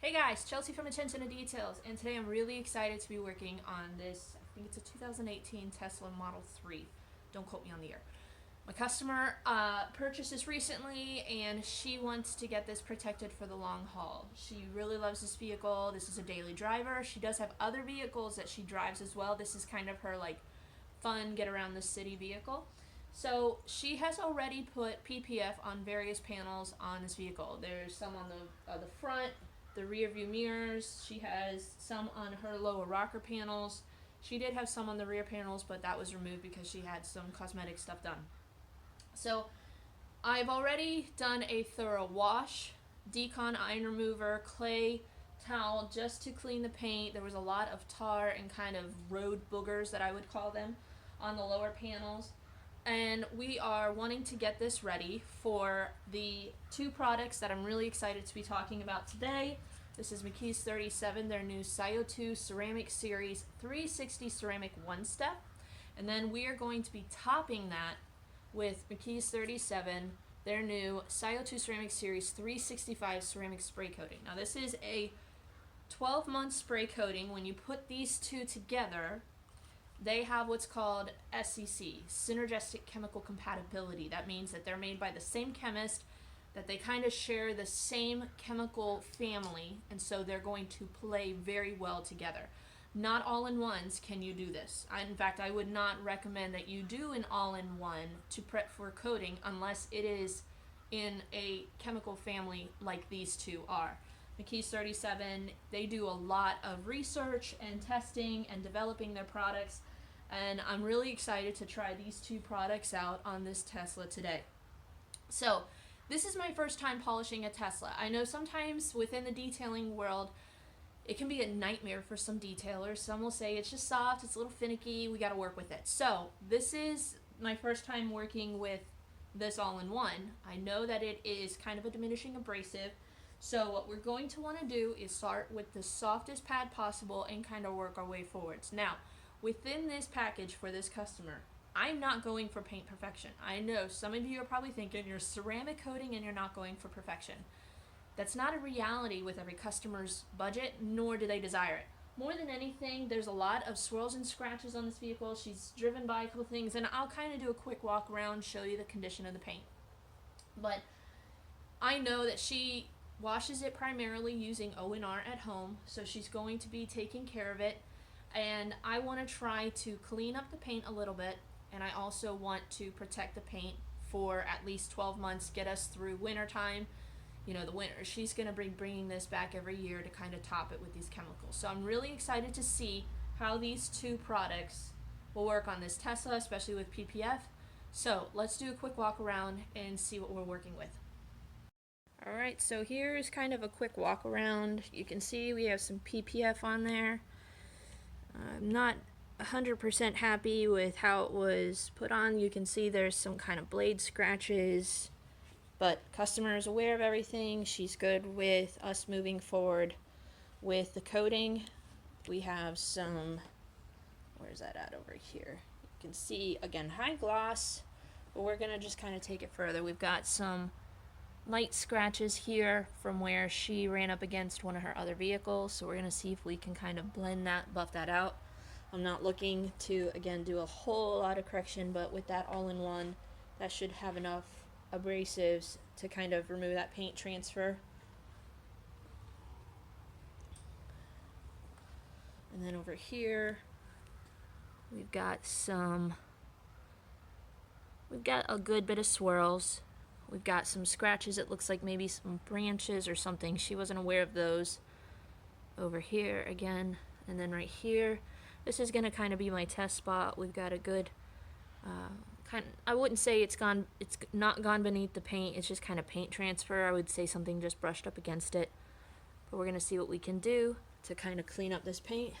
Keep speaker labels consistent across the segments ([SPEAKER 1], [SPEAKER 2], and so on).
[SPEAKER 1] Hey guys, Chelsea from Attention to Details, and today I'm really excited to be working on this, I think it's a 2018 Tesla Model 3. Don't quote me on the year. My customer purchased this recently, and she wants to get this protected for the long haul. She really loves this vehicle. This is a daily driver. She does have other vehicles that she drives as well. This is kind of her like fun get around the city vehicle. So she has already put PPF on various panels on this vehicle. There's some on the front, the rear view mirrors. She has some on her lower rocker panels. She did have some on the rear panels, but that was removed because she had some cosmetic stuff done. So I've already done a thorough wash, decon iron remover, clay towel just to clean the paint. There was a lot of tar and kind of road boogers that I would call them on the lower panels. And we are wanting to get this ready for the two products that I'm really excited to be talking about today. This is McKee's 37, their new Sio2 Ceramic Series 360 Ceramic One Step. And then we are going to be topping that with McKee's 37, their new Sio2 Ceramic Series 365 Ceramic Spray Coating. Now this is a 12-month spray coating. When you put these two together, they have what's called SCC, Synergistic Chemical Compatability. That means that they're made by the same chemist, that they kind of share the same chemical family, and so they're going to play very well together. Not all-in-ones can you do this. In fact, I would not recommend that you do an all-in-one to prep for coating unless it is in a chemical family like these two are. McKee's 37, they do a lot of research and testing and developing their products, and I'm really excited to try these two products out on this Tesla today. So this is my first time polishing a Tesla. I know sometimes within the detailing world it can be a nightmare for some detailers. Some will say it's just soft, it's a little finicky, we got to work with it. So this is my first time working with this all-in-one. I know that it is kind of a diminishing abrasive. So what we're going to want to do is start with the softest pad possible and kind of work our way forwards. Now, within this package for this customer, I'm not going for paint perfection. I know some of you are probably thinking you're ceramic coating and you're not going for perfection. That's not a reality with every customer's budget, nor do they desire it. More than anything, there's a lot of swirls and scratches on this vehicle. She's driven by a couple things, and I'll kind of do a quick walk around, show you the condition of the paint. But I know that she washes it primarily using O&R at home, so she's going to be taking care of it. And I want to try to clean up the paint a little bit, and I also want to protect the paint for at least 12 months, get us through winter time. You know, the winter. She's going to be bringing this back every year to kind of top it with these chemicals. So I'm really excited to see how these two products will work on this Tesla, especially with PPF. So let's do a quick walk around and see what we're working with. Alright, so here's kind of a quick walk around. You can see we have some PPF on there. I'm not 100% happy with how it was put on. You can see there's some kind of blade scratches. But customer is aware of everything. She's good with us moving forward with the coating. We have some, where's that at over here? You can see, again, high gloss, but we're gonna just kind of take it further. We've got some light scratches here from where she ran up against one of her other vehicles. So we're gonna see if we can kind of blend that, buff that out. I'm not looking to, again, do a whole lot of correction, but with that all-in-one, that should have enough abrasives to kind of remove that paint transfer. And then over here we've got a good bit of swirls. We've got some scratches. It looks like maybe some branches or something. She wasn't aware of those. Over here again, and then right here. This is going to kind of be my test spot. We've got a good I wouldn't say it's not gone beneath the paint, it's just kind of paint transfer. I would say something just brushed up against it. But we're going to see what we can do to kind of clean up this paint.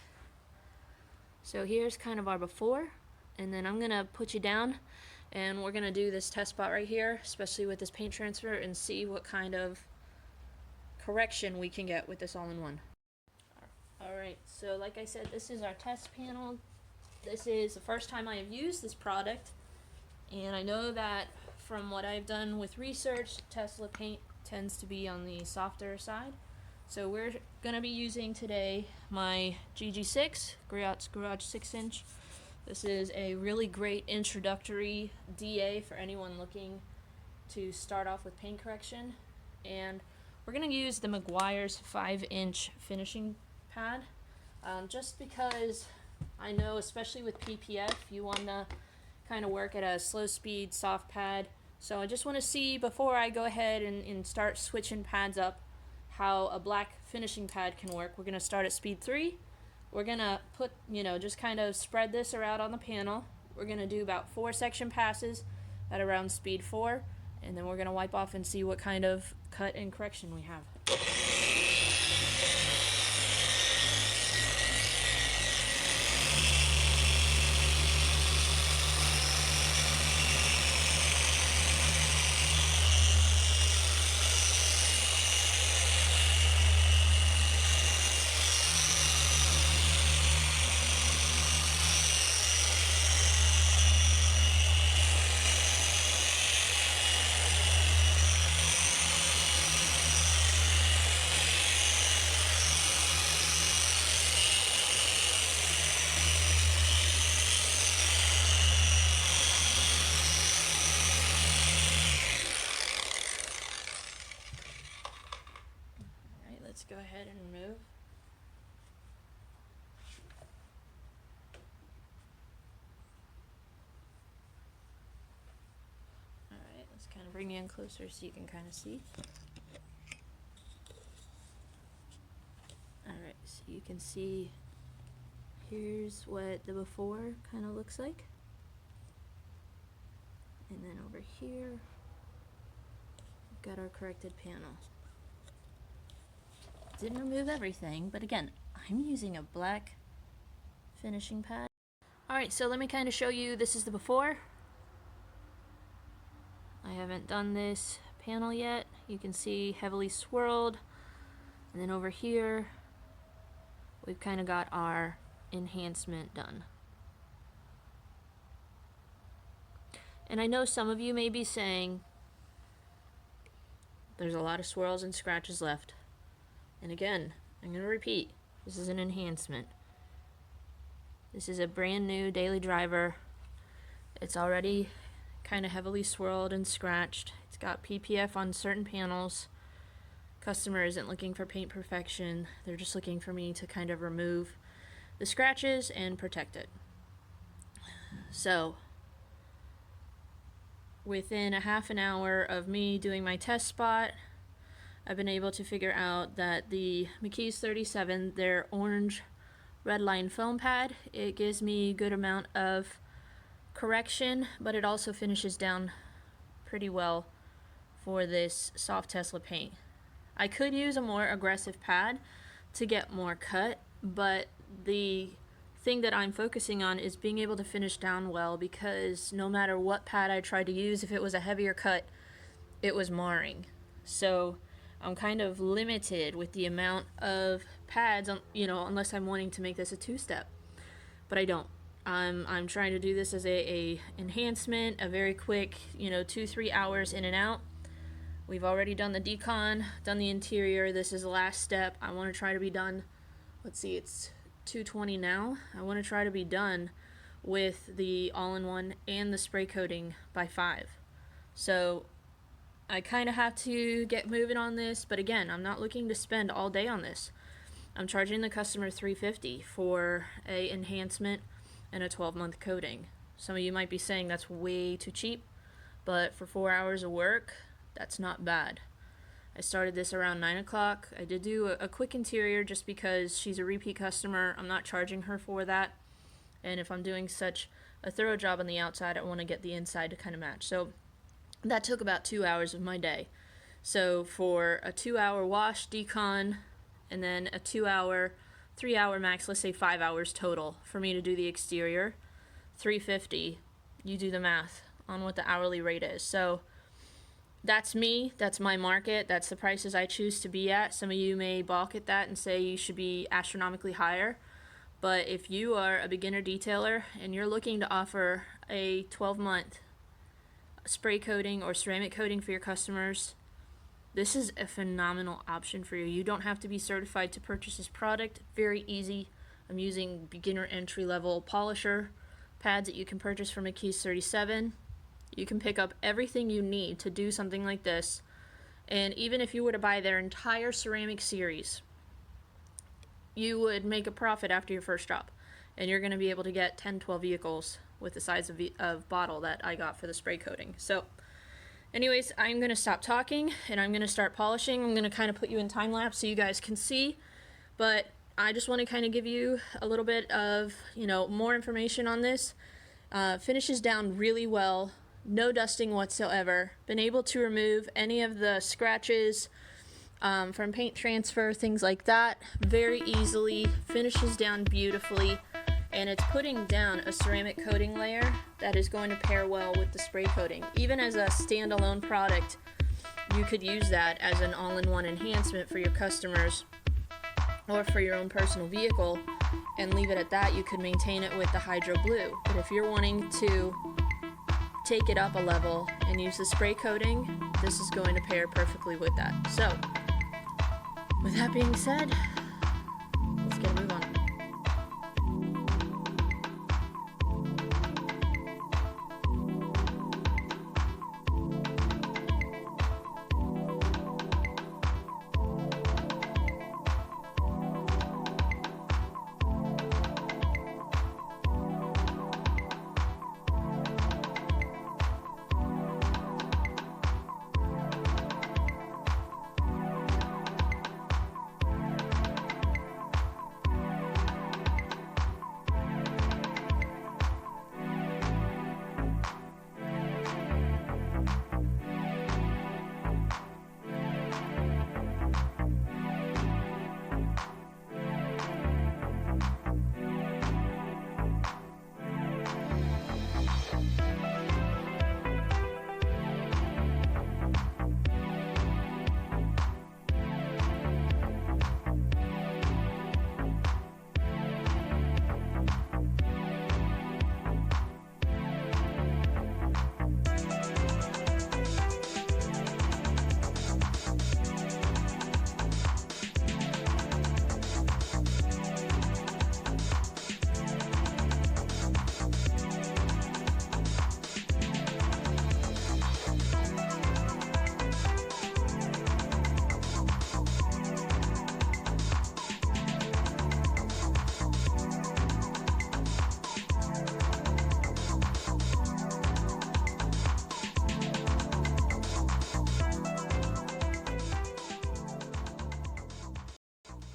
[SPEAKER 1] So here's kind of our before, and then I'm going to put you down and we're going to do this test spot right here, especially with this paint transfer, and see what kind of correction we can get with this all-in-one. Alright, so like I said, this is our test panel. This is the first time I have used this product. And I know that from what I've done with research, Tesla paint tends to be on the softer side. So we're gonna be using today my GG6 Griot's Garage 6-inch. This is a really great introductory DA for anyone looking to start off with paint correction. And we're gonna use the Meguiar's 5-inch finishing pad, just because I know, especially with PPF, you wanna kind of work at a slow speed, soft pad. So I just want to see, before I go ahead and start switching pads up, how a black finishing pad can work. We're going to start at speed 3. We're going to put, just kind of spread this around on the panel. We're going to do about 4 section passes at around speed 4, and then we're going to wipe off and see what kind of cut and correction we have. Let's go ahead and remove. Alright, let's kind of bring you in closer so you can kind of see. Alright, so you can see here's what the before kind of looks like. And then over here, we've got our corrected panel. Didn't remove everything, but again, I'm using a black finishing pad. Alright, so let me kind of show you, this is the before. I haven't done this panel yet. You can see heavily swirled. And then over here, we've kind of got our enhancement done. And I know some of you may be saying, there's a lot of swirls and scratches left. And again, I'm going to repeat, this is an enhancement. This is a brand new daily driver. It's already kind of heavily swirled and scratched. It's got PPF on certain panels. Customer isn't looking for paint perfection. They're just looking for me to kind of remove the scratches and protect it. So, within a half an hour of me doing my test spot, I've been able to figure out that the McKee's 37, their orange red line foam pad, it gives me a good amount of correction, but it also finishes down pretty well for this soft Tesla paint. I could use a more aggressive pad to get more cut, but the thing that I'm focusing on is being able to finish down well, because no matter what pad I tried to use, if it was a heavier cut, it was marring. So I'm kind of limited with the amount of pads, unless I'm wanting to make this a 2-step, but I don't. I'm trying to do this as a enhancement, a very quick, 2-3 hours in and out. We've already done the decon, done the interior. This is the last step. I want to try to be done. Let's see, it's 2:20 now. I want to try to be done with the all-in-one and the spray coating by 5. So I kind of have to get moving on this, but again, I'm not looking to spend all day on this. I'm charging the customer $350 for a enhancement and a 12-month coating. Some of you might be saying that's way too cheap, but for 4 hours of work, that's not bad. I started this around 9 o'clock. I did do a quick interior just because she's a repeat customer. I'm not charging her for that. And if I'm doing such a thorough job on the outside, I want to get the inside to kind of match. So that took about 2 hours of my day. So for a 2-hour wash, decon, and then a 2-hour, 3-hour max, let's say 5 hours total for me to do the exterior, $350. You do the math on what the hourly rate is. So that's me, that's my market, that's the prices I choose to be at. Some of you may balk at that and say you should be astronomically higher, but if you are a beginner detailer and you're looking to offer a 12-month spray coating or ceramic coating for your customers, this is a phenomenal option for you. You don't have to be certified to purchase this product. Very easy. I'm using beginner entry level polisher pads that you can purchase from McKee's 37. You can pick up everything you need to do something like this. And even if you were to buy their entire ceramic series, you would make a profit after your first drop. And you're going to be able to get 10-12 vehicles with the size of bottle that I got for the spray coating. So anyways, I'm going to stop talking and I'm going to start polishing. I'm going to kind of put you in time lapse so you guys can see. But I just want to kind of give you a little bit of, more information on this. Finishes down really well. No dusting whatsoever. Been able to remove any of the scratches from paint transfer, things like that, very easily. Finishes down beautifully. And it's putting down a ceramic coating layer that is going to pair well with the spray coating. Even as a standalone product, you could use that as an all-in-one enhancement for your customers or for your own personal vehicle and leave it at that. You could maintain it with the Hydro Blue. But if you're wanting to take it up a level and use the spray coating, this is going to pair perfectly with that. So, with that being said, let's get a move on.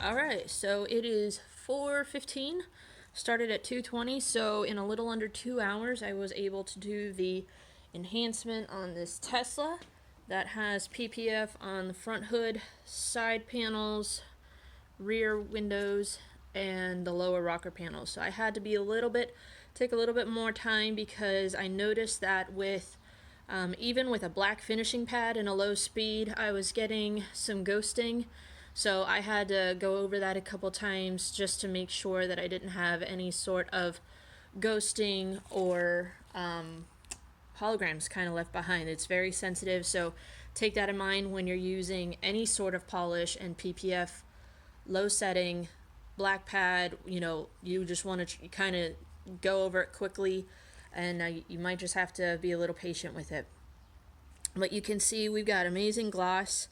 [SPEAKER 1] Alright, so it is 4:15, started at 2:20, so in a little under 2 hours I was able to do the enhancement on this Tesla that has PPF on the front hood, side panels, rear windows, and the lower rocker panels. So I had to take a little bit more time because I noticed that with even with a black finishing pad and a low speed, I was getting some ghosting. So I had to go over that a couple times just to make sure that I didn't have any sort of ghosting or holograms kind of left behind. It's very sensitive, so take that in mind when you're using any sort of polish and PPF, low setting, black pad. You just want to kind of go over it quickly, and you might just have to be a little patient with it. But you can see we've got amazing gloss.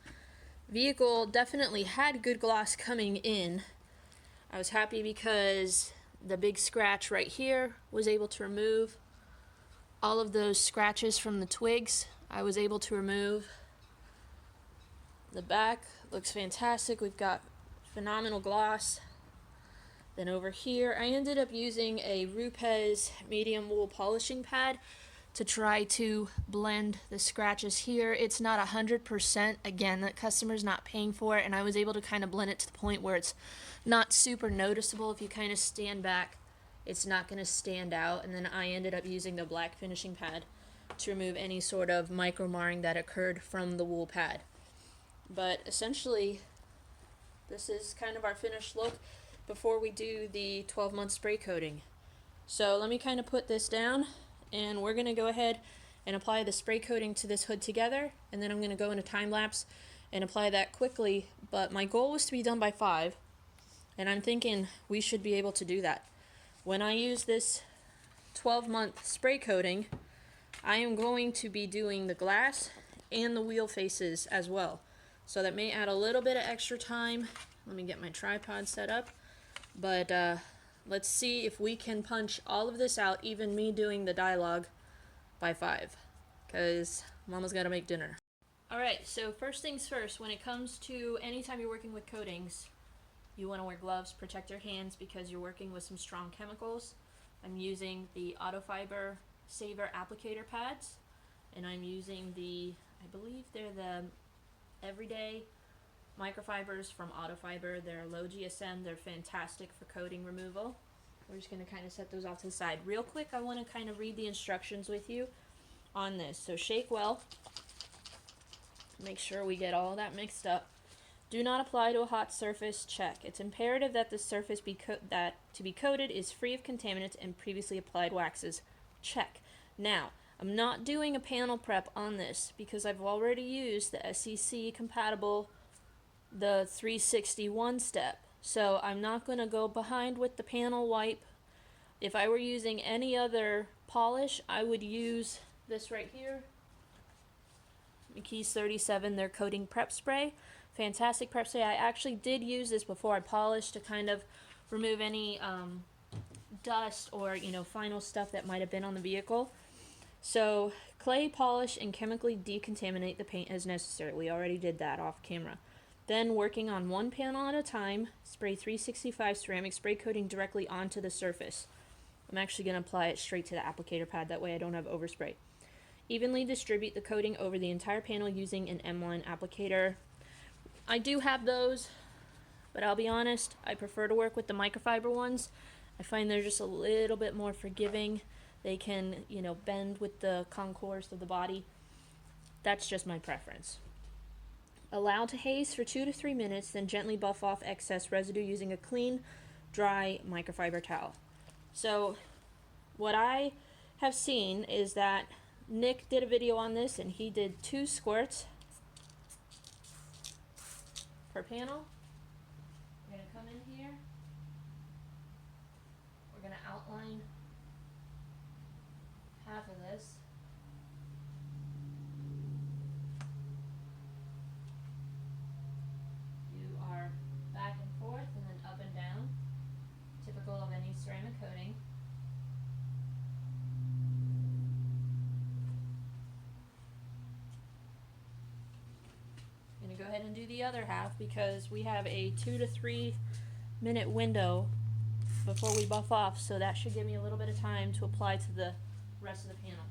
[SPEAKER 1] Vehicle definitely had good gloss coming in. I was happy because the big scratch right here was able to remove all of those scratches from the twigs. I was able to remove. The back looks fantastic. We've got phenomenal gloss. Then over here, I ended up using a Rupes medium wool polishing pad to try to blend the scratches here. It's not 100%, again, that customer's not paying for it, and I was able to kind of blend it to the point where it's not super noticeable. If you kind of stand back, it's not going to stand out. And then I ended up using the black finishing pad to remove any sort of micro marring that occurred from the wool pad. But essentially, this is kind of our finished look before we do the 12-month spray coating. So let me kind of put this down, and we're going to go ahead and apply the spray coating to this hood together, and then I'm going to go into time lapse and apply that quickly, but my goal was to be done by 5, and I'm thinking we should be able to do that. When I use this 12-month spray coating, I am going to be doing the glass and the wheel faces as well. So that may add a little bit of extra time. Let me get my tripod set up. But let's see if we can punch all of this out, even me doing the dialogue, by 5. Because Mama's got to make dinner. Alright, so first things first, when it comes to anytime you're working with coatings, you want to wear gloves, protect your hands because you're working with some strong chemicals. I'm using the Autofiber Saver applicator pads, and I'm using the, I believe they're the Everyday microfibers from Autofiber. They're low GSM, they're fantastic for coating removal. We're just going to kind of set those off to the side. Real quick, I want to kind of read the instructions with you on this. So shake well, make sure we get all that mixed up. Do not apply to a hot surface. Check. It's imperative that the surface to be coated is free of contaminants and previously applied waxes. Check. Now, I'm not doing a panel prep on this because I've already used the SEC compatible, the 361 step. So I'm not going to go behind with the panel wipe. If I were using any other polish, I would use this right here. McKee's 37, their coating prep spray. Fantastic prep spray. I actually did use this before I polished to kind of remove any dust or final stuff that might have been on the vehicle. So clay polish and chemically decontaminate the paint as necessary. We already did that off camera. Then working on one panel at a time, spray 365 ceramic spray coating directly onto the surface. I'm actually going to apply it straight to the applicator pad, that way I don't have overspray. Evenly distribute the coating over the entire panel using an M1 applicator. I do have those, but I'll be honest, I prefer to work with the microfiber ones. I find they're just a little bit more forgiving. They can, bend with the concourse of the body. That's just my preference. Allow to haze for 2 to 3 minutes, then gently buff off excess residue using a clean, dry microfiber towel. So what I have seen is that Nick did a video on this, and he did 2 squirts per panel. We're going to come in here. We're going to outline half of this. You are back and forth and then up and down, typical of any ceramic coating. I'm going to go ahead and do the other half because we have a 2 to 3 minute window before we buff off, so that should give me a little bit of time to apply to the rest of the panel.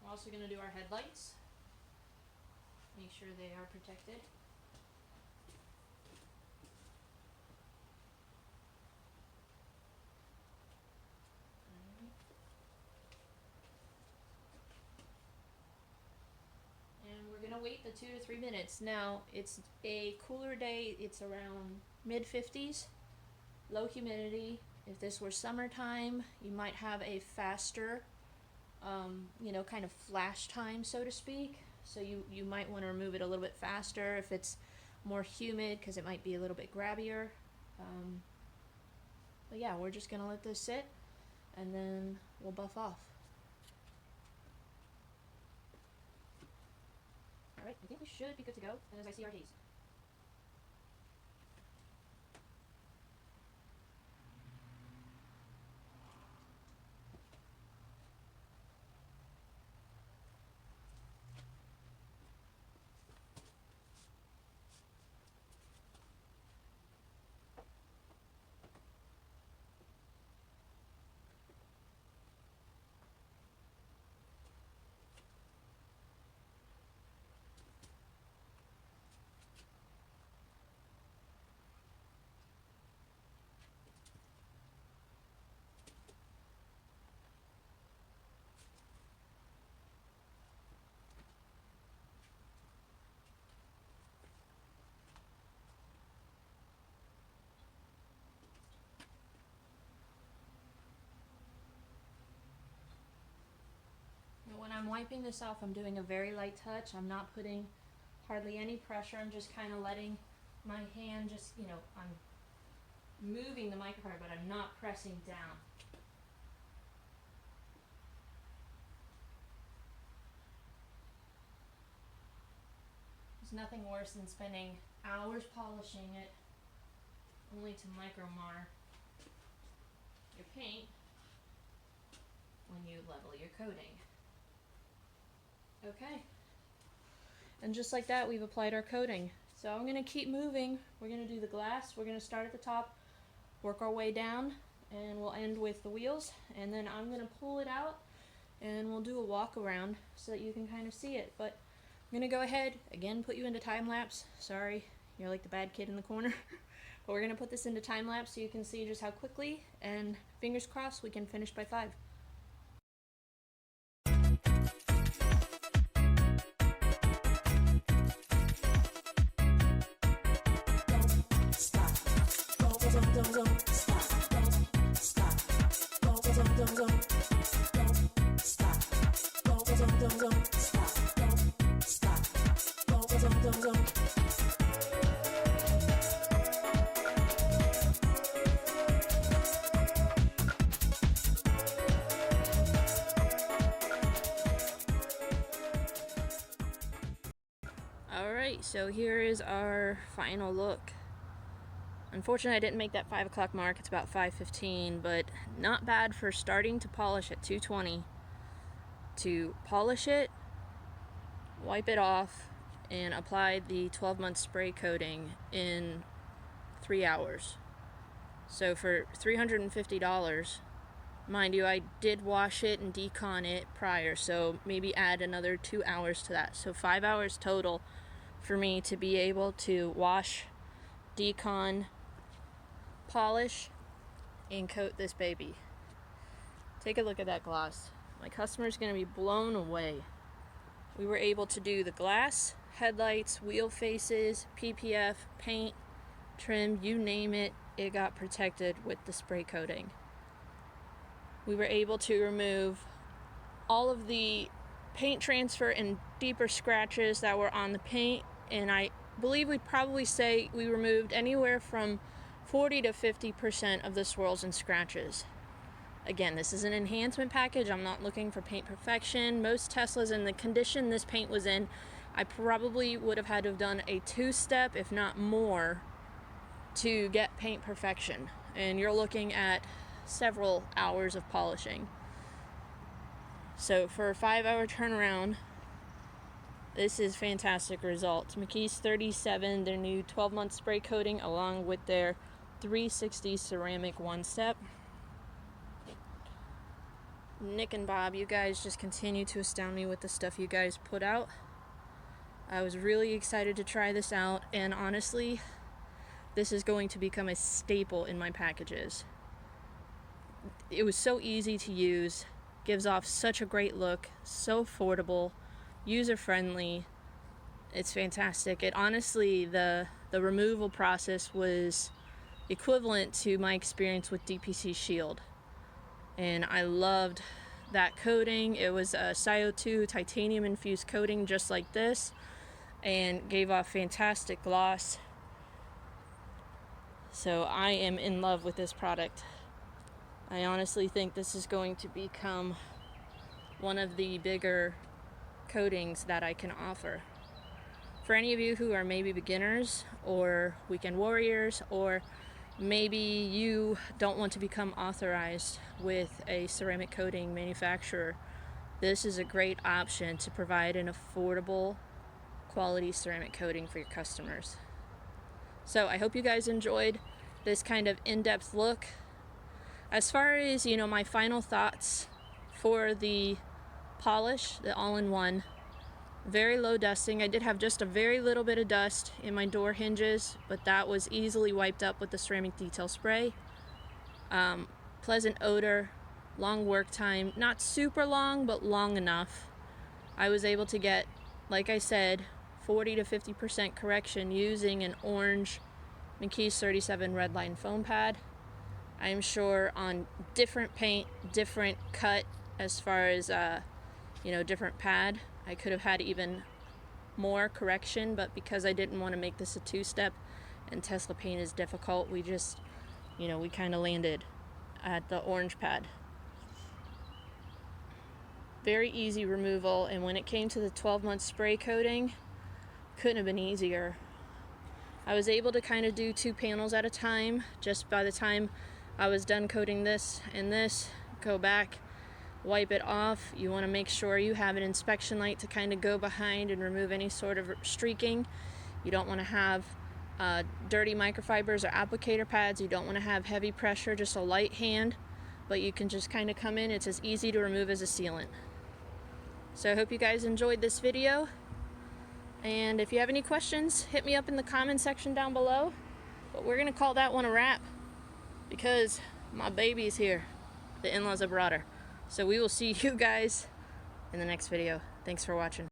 [SPEAKER 1] We're also going to do our headlights. Make sure they are protected. And we're going to wait the 2 to 3 minutes. Now, it's a cooler day. It's around mid-50s, low humidity. If this were summertime, you might have a faster kind of flash time, so to speak. So you might want to remove it a little bit faster if it's more humid, because it might be a little bit grabbier. But yeah, we're just going to let this sit, and then we'll buff off. Alright, I think we should be good to go, and as I see our haze. I'm wiping this off, I'm doing a very light touch. I'm not putting hardly any pressure. I'm just kind of letting my hand just, you know, I'm moving the microfiber, but I'm not pressing down. There's nothing worse than spending hours polishing it only to micro-mar your paint when you level your coating. Okay. And just like that, we've applied our coating. So I'm going to keep moving. We're going to do the glass. We're going to start at the top, work our way down, and we'll end with the wheels. And then I'm going to pull it out, and we'll do a walk around so that you can kind of see it. But I'm going to go ahead, again, put you into time lapse. Sorry, you're like the bad kid in the corner. But we're going to put this into time lapse so you can see just how quickly, and fingers crossed, we can finish by 5. Alright, so here is our final look. Unfortunately, I didn't make that 5 o'clock mark. It's about 5:15, but not bad for starting to polish at 220. To polish it, wipe it off, and apply the 12-month spray coating in 3 hours. So for $350, mind you, I did wash it and decon it prior, so maybe add another 2 hours to that. So 5 hours total for me to be able to wash, decon, polish, and coat this baby. Take a look at that gloss. My customer's going to be blown away. We were able to do the glass, headlights, wheel faces, PPF, paint, trim, you name it, it got protected with the spray coating. We were able to remove all of the paint transfer and deeper scratches that were on the paint, and I believe we'd probably say we removed anywhere from 40 to 50% of the swirls and scratches. Again, this is an enhancement package. I'm not looking for paint perfection. Most Teslas, in the condition this paint was in, I probably would have had to have done a 2-step, if not more, to get paint perfection. And you're looking at several hours of polishing. So for a 5-hour turnaround, this is fantastic results. McKee's 37, their new 12-month spray coating, along with their 360 ceramic 1-step. Nick and Bob, you guys just continue to astound me with the stuff you guys put out. I was really excited to try this out, and honestly, this is going to become a staple in my packages. It was so easy to use, gives off such a great look, so affordable, user-friendly. It's fantastic. It honestly, the removal process was equivalent to my experience with DPC Shield, and I loved that coating. It was a Sio2 titanium infused coating just like this, and gave off fantastic gloss. So I am in love with this product. I honestly think this is going to become one of the bigger coatings that I can offer. For any of you who are maybe beginners or weekend warriors, or maybe you don't want to become authorized with a ceramic coating manufacturer, this is a great option to provide an affordable quality ceramic coating for your customers. So I hope you guys enjoyed this kind of in-depth look. As far as, you know, my final thoughts for the polish, the all-in-one, very low dusting. I did have just a very little bit of dust in my door hinges, but that was easily wiped up with the ceramic detail spray. Pleasant odor, long work time, not super long, but long enough. I was able to get, like I said, 40 to 50% correction using an orange McKee's 37 Redline foam pad. I'm sure on different paint, different cut as far as you know, different pad. I could have had even more correction, but because I didn't want to make this a two-step and Tesla paint is difficult, we just, you know, we kind of landed at the orange pad. Very easy removal, and when it came to the 12-month spray coating, couldn't have been easier. I was able to kind of do 2 panels at a time. Just by the time I was done coating this and this, go back, wipe it off. You want to make sure you have an inspection light to kind of go behind and remove any sort of streaking. You don't want to have dirty microfibers or applicator pads. You don't want to have heavy pressure, just a light hand, but you can just kind of come in. It's as easy to remove as a sealant. So I hope you guys enjoyed this video, and if you have any questions, hit me up in the comment section down below. But we're gonna call that one a wrap because my baby's here. The in-laws have brought her. So we will see you guys in the next video. Thanks for watching.